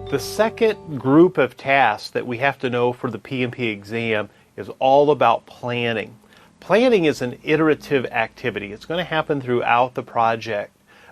The second group of tasks that we have to know for the PMP exam is all about planning. Planning is an iterative activity. It's going to happen throughout the project.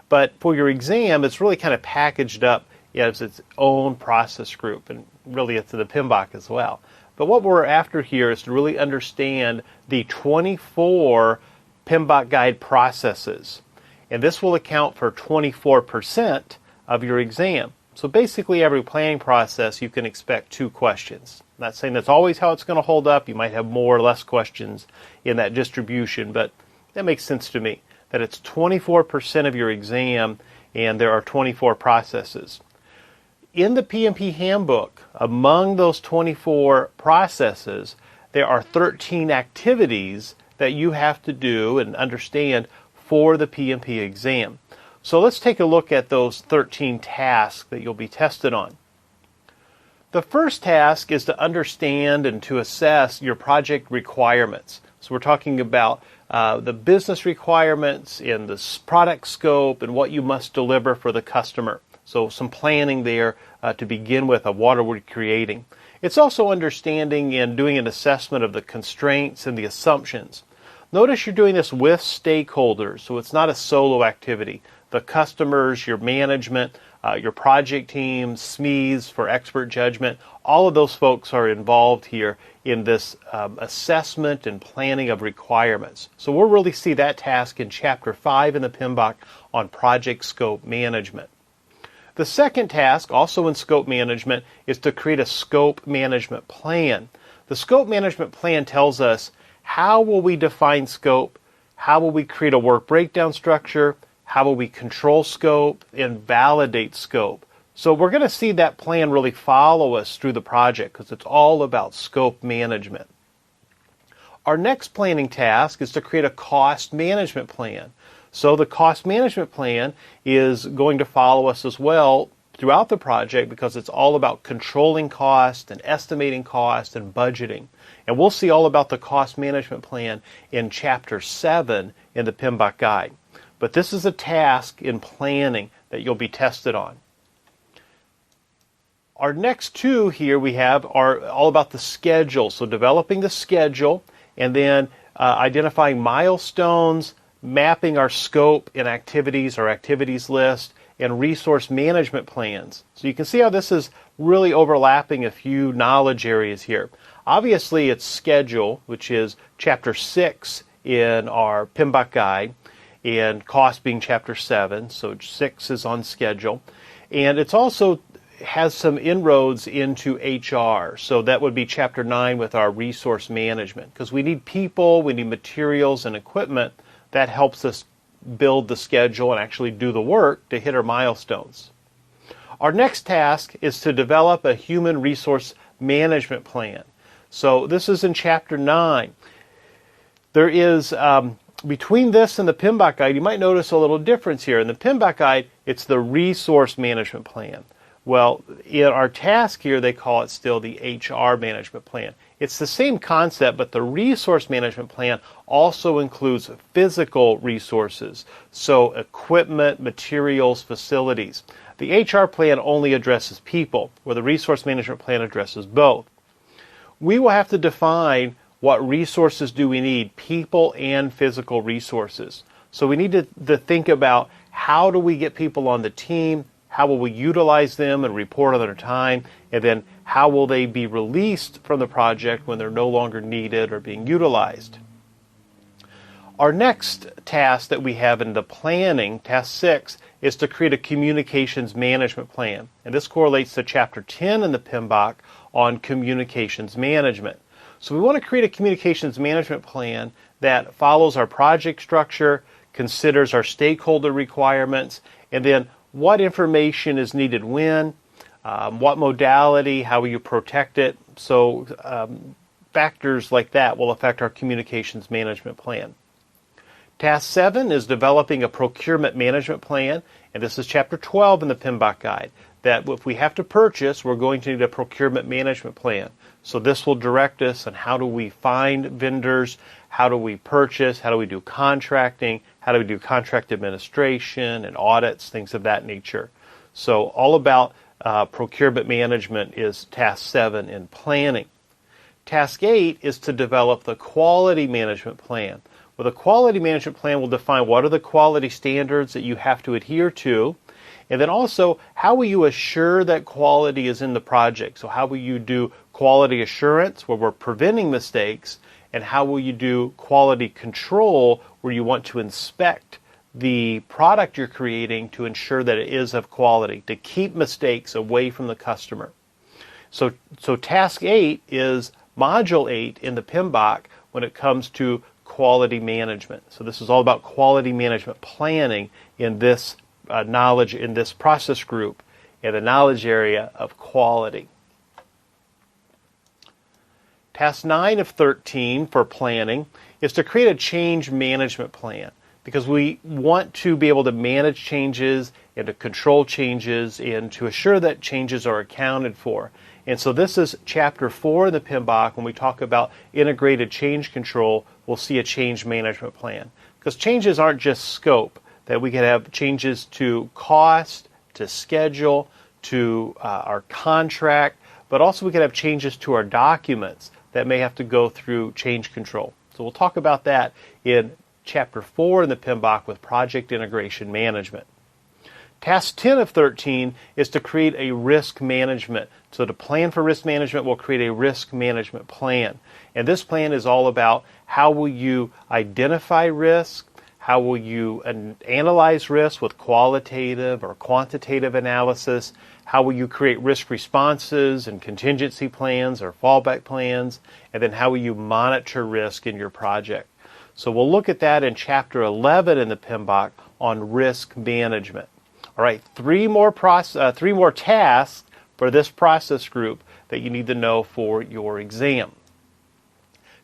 But for your exam, it's really kind of packaged up as its own process group, and really it's the PMBOK as well. But what we're after here is to really understand the 24 PMBOK guide processes. And this will account for 24% of your exam. So basically every planning process you can expect 2 questions. I'm not saying that's always how it's going to hold up. You might have more or less questions in that distribution, but that makes sense to me, that it's 24% of your exam and there are 24 processes. In the PMP handbook, among those 24 processes, there are 13 activities that you have to do and understand for the PMP exam. So let's take a look at those 13 tasks that you'll be tested on. The first task is to understand and to assess your project requirements. So we're talking about the business requirements and the product scope and what you must deliver for the customer. So some planning there to begin with of what are we creating. It's also understanding and doing an assessment of the constraints and the assumptions. Notice you're doing this with stakeholders, so it's not a solo activity. The customers, your management, your project teams, SMEs for expert judgment, all of those folks are involved here in this assessment and planning of requirements. So we'll really see that task in Chapter 5 in the PMBOK on project scope management. The second task, also in scope management, is to create a scope management plan. The scope management plan tells us how will we define scope, how will we create a work breakdown structure, how will we control scope and validate scope. So we're going to see that plan really follow us through the project because it's all about scope management. Our next planning task is to create a cost management plan. So the cost management plan is going to follow us as well throughout the project because it's all about controlling cost and estimating cost and budgeting. And we'll see all about the cost management plan in Chapter 7 in the PMBOK guide. But this is a task in planning that you'll be tested on. Our next 2 here we have are all about the schedule. So developing the schedule and then identifying milestones, mapping our scope and activities, our activities list, and resource management plans. So you can see how this is really overlapping a few knowledge areas here. Obviously it's schedule, which is Chapter 6 in our PMBOK guide, and cost being Chapter 7, so 6 is on schedule. And it's also has some inroads into HR, so that would be Chapter 9 with our resource management, because we need people, we need materials and equipment that helps us build the schedule and actually do the work to hit our milestones. Our next task is to develop a human resource management plan. So this is in Chapter 9. There is between this and the PMBOK guide, you might notice a little difference here. In the PMBOK guide, it's the resource management plan. Well, in our task here, they call it still the HR management plan. It's the same concept, but the resource management plan also includes physical resources, so equipment, materials, facilities. The HR plan only addresses people, where the resource management plan addresses both. We will have to define what resources do we need, people and physical resources. So we need to think about how do we get people on the team, how will we utilize them and report on their time, and then how will they be released from the project when they're no longer needed or being utilized. Our next task that we have in the planning, Task 6, is to create a communications management plan. And this correlates to Chapter 10 in the PMBOK on communications management. So we want to create a communications management plan that follows our project structure, considers our stakeholder requirements, and then what information is needed when, what modality, how will you protect it. So factors like that will affect our communications management plan. Task 7 is developing a procurement management plan, and this is Chapter 12 in the PMBOK guide, that if we have to purchase, we're going to need a procurement management plan. So this will direct us on how do we find vendors, how do we purchase, how do we do contracting, how do we do contract administration and audits, things of that nature. So all about Procurement management is task 7 in planning. Task 8 is to develop the quality management plan. Well, the quality management plan will define what are the quality standards that you have to adhere to, and then also how will you assure that quality is in the project. So how will you do quality assurance where we're preventing mistakes, and how will you do quality control where you want to inspect the product you're creating to ensure that it is of quality, to keep mistakes away from the customer. So task 8 is module 8 in the PMBOK when it comes to quality management. So this is all about quality management planning in this knowledge, in this process group, in the knowledge area of quality. Task 9 of 13 for planning is to create a change management plan, because we want to be able to manage changes and to control changes and to assure that changes are accounted for. And so this is chapter 4 in the PMBOK. When we talk about integrated change control, we'll see a change management plan. Because changes aren't just scope, that we could have changes to cost, to schedule, to our contract, but also we could have changes to our documents that may have to go through change control. So we'll talk about that in chapter 4 in the PMBOK with project integration management. Task 10 of 13 is to create a risk management. So to plan for risk management, we'll create a risk management plan. And this plan is all about how will you identify risk, how will you analyze risk with qualitative or quantitative analysis, how will you create risk responses and contingency plans or fallback plans, and then how will you monitor risk in your project. So we'll look at that in chapter 11 in the PMBOK on risk management. All right, three more tasks for this process group that you need to know for your exam.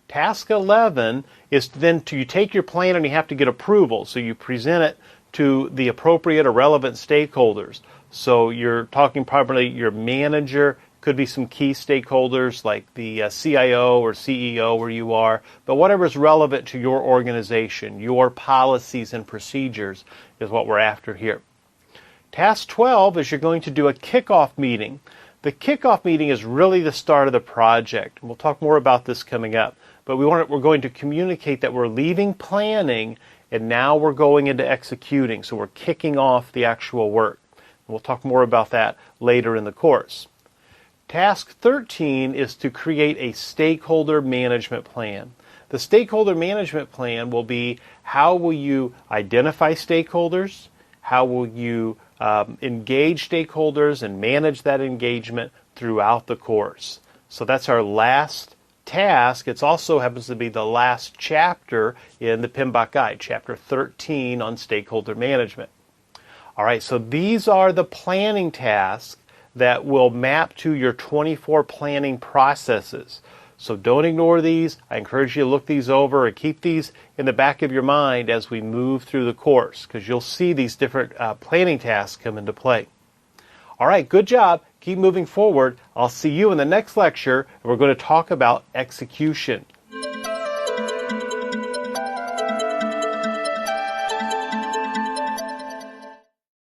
Task 11 is then you take your plan and you have to get approval. So you present it to the appropriate or relevant stakeholders. So you're talking probably your manager, could be some key stakeholders like the CIO or CEO where you are, but whatever is relevant to your organization, your policies and procedures is what we're after here. Task 12 is you're going to do a kickoff meeting. The kickoff meeting is really the start of the project. We'll talk more about this coming up, but we're going to communicate that we're leaving planning and now we're going into executing. So we're kicking off the actual work. We'll talk more about that later in the course. Task 13 is to create a stakeholder management plan. The stakeholder management plan will be how will you identify stakeholders, how will you engage stakeholders and manage that engagement throughout the course. So that's our last task. It also happens to be the last chapter in the PMBOK guide, chapter 13 on stakeholder management. All right, so these are the planning tasks that will map to your 24 planning processes. So don't ignore these. I encourage you to look these over and keep these in the back of your mind as we move through the course, because you'll see these different planning tasks come into play. All right, good job. Keep moving forward. I'll see you in the next lecture, and we're going to talk about execution.